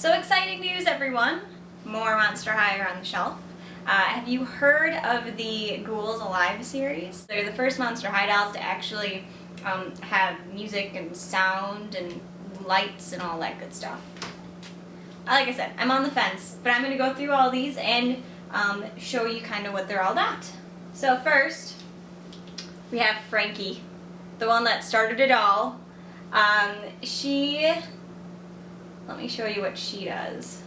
So exciting news, everyone! More Monster High are on the shelf. Have you heard of the Ghouls Alive series? They're the first Monster High dolls to actually have music and sound and lights and all that good stuff. Like I said, I'm on the fence, but I'm going to go through all these and show you kind of what they're all about. So first, we have Frankie, the one that started it all. Let me show you what she does.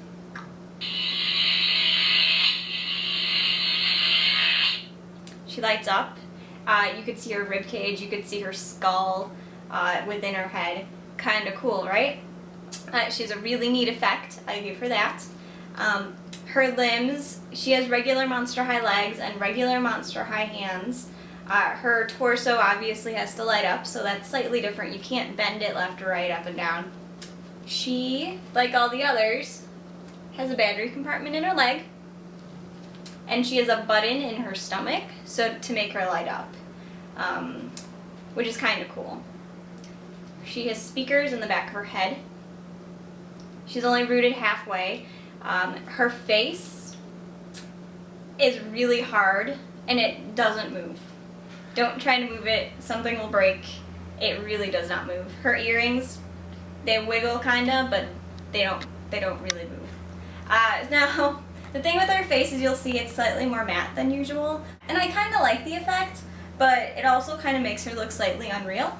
She lights up. You could see her rib cage, you could see her skull within her head. Kind of cool, right? She has a really neat effect. I give her that. Her limbs, she has regular Monster High legs and regular Monster High hands. Her torso obviously has to light up, so that's slightly different. You can't bend it left or right, up and down. She, like all the others, has a battery compartment in her leg. And she has a button in her stomach to make her light up, which is kind of cool. She has speakers in the back of her head. She's only rooted halfway. Her face is really hard and it doesn't move. Don't try to move it, something will break. It really does not move. Her earrings, they wiggle kinda, but they don't really move. Now, the thing with her face is you'll see it's slightly more matte than usual, and I kind of like the effect, but it also kind of makes her look slightly unreal.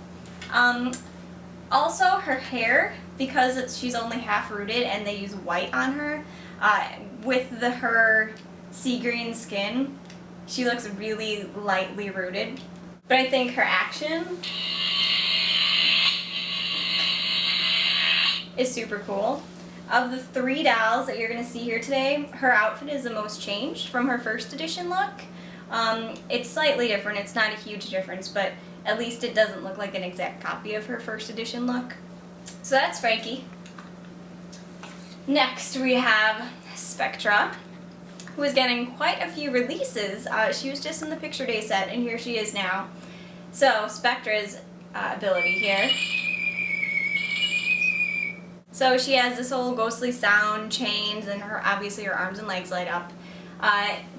Also, her hair, because she's only half rooted and they use white on her, with her sea green skin, she looks really lightly rooted. But I think her action is super cool. Of the 3 dolls that you're going to see here today, her outfit is the most changed from her first edition look. It's slightly different, it's not a huge difference, but at least it doesn't look like an exact copy of her first edition look. So that's Frankie. Next we have Spectra, who is getting quite a few releases. She was just in the Picture Day set, and here she is now. So Spectra's ability here. So she has this whole ghostly sound, chains, and obviously her arms and legs light up.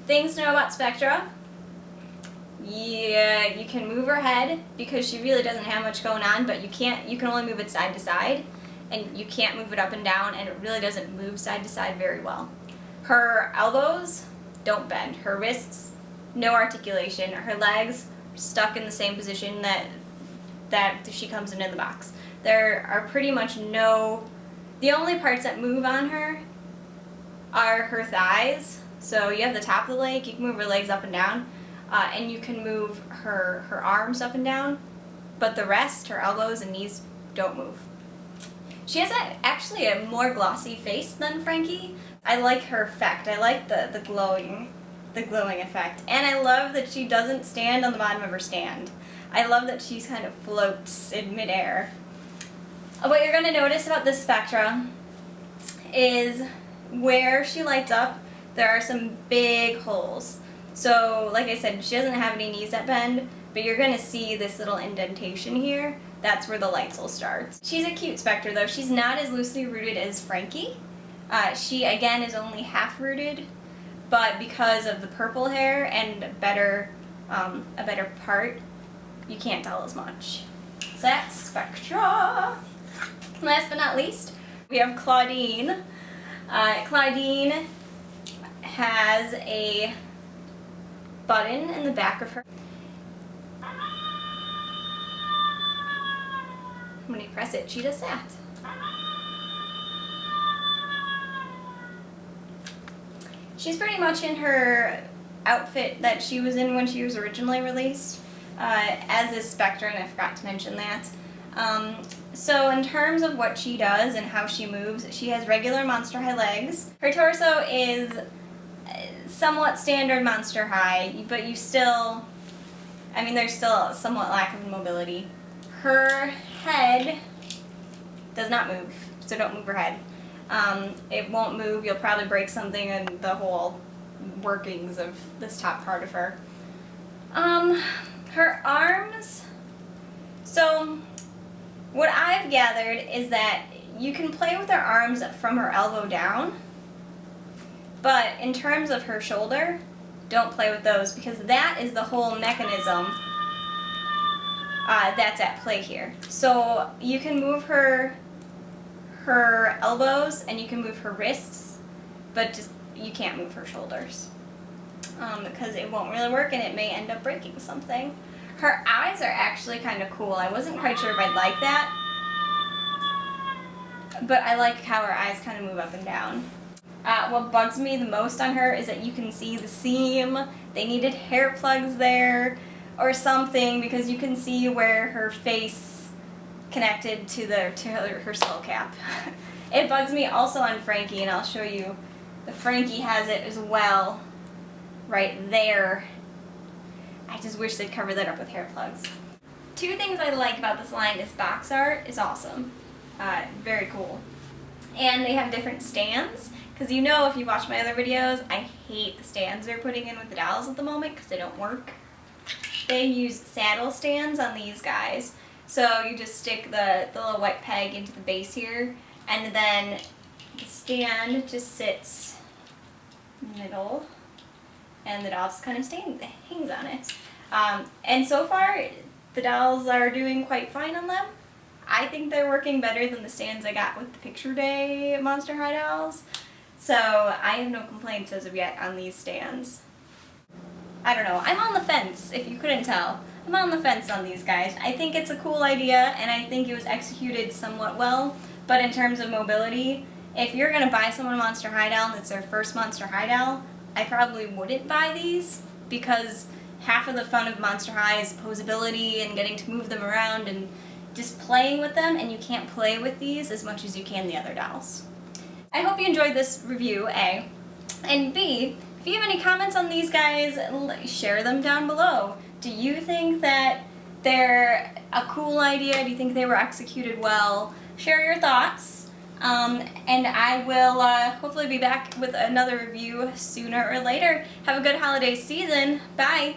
Things to know about Spectra. Yeah, you can move her head because she really doesn't have much going on, but you can only move it side to side, and you can't move it up and down, and it really doesn't move side to side very well. Her elbows don't bend. Her wrists, no articulation. Her legs stuck in the same position that she comes into the box. There are pretty much the only parts that move on her are her thighs. So you have the top of the leg, you can move her legs up and down, and you can move her arms up and down, but the rest, her elbows and knees, don't move. She has actually a more glossy face than Frankie. I like her effect. I like the glowing effect. And I love that she doesn't stand on the bottom of her stand. I love that she kind of floats in midair. What you're going to notice about this Spectra is where she lights up, there are some big holes. So, like I said, she doesn't have any knees that bend, but you're going to see this little indentation here. That's where the lights will start. She's a cute Spectra, though. She's not as loosely rooted as Frankie. She, again, is only half rooted, but because of the purple hair and a better part, you can't tell as much. So that's Spectra. Last but not least, we have Clawdeen. Clawdeen has a button in the back of her. When you press it, she does that. She's pretty much in her outfit that she was in when she was originally released, as is Spectra, and I forgot to mention that. So in terms of what she does and how she moves, she has regular Monster High legs. Her torso is somewhat standard Monster High, but there's still a somewhat lack of mobility. Her head does not move, so don't move her head. It won't move, you'll probably break something in the whole workings of this top part of her. Her arms, so what I've gathered is that you can play with her arms from her elbow down, but in terms of her shoulder, don't play with those because that is the whole mechanism that's at play here. So you can move her elbows and you can move her wrists, but just you can't move her shoulders because it won't really work and it may end up breaking something. Her eyes are actually kind of cool. I wasn't quite sure if I'd like that, but I like how her eyes kind of move up and down. What bugs me the most on her is that you can see the seam. They needed hair plugs there or something because you can see where her face connected to her skull cap. It bugs me also on Frankie, and I'll show you. The Frankie has it as well right there. I just wish they'd cover that up with hair plugs. Two things I like about this line is box art is awesome. Very cool. And they have different stands. Because you know, if you watch my other videos, I hate the stands they're putting in with the dolls at the moment because they don't work. They use saddle stands on these guys. So you just stick the little white peg into the base here, and then the stand just sits in the middle, and the doll just kind of hangs on it. And so far, the dolls are doing quite fine on them. I think they're working better than the stands I got with the Picture Day Monster High dolls. So I have no complaints as of yet on these stands. I don't know, I'm on the fence, if you couldn't tell. I'm on the fence on these guys. I think it's a cool idea, and I think it was executed somewhat well, but in terms of mobility, if you're going to buy someone a Monster High doll and it's their first Monster High doll, I probably wouldn't buy these, because half of the fun of Monster High is posability and getting to move them around and just playing with them, and you can't play with these as much as you can the other dolls. I hope you enjoyed this review, A. And B, if you have any comments on these guys, share them down below. Do you think that they're a cool idea? Do you think they were executed well? Share your thoughts. And I will hopefully be back with another review sooner or later. Have a good holiday season. Bye!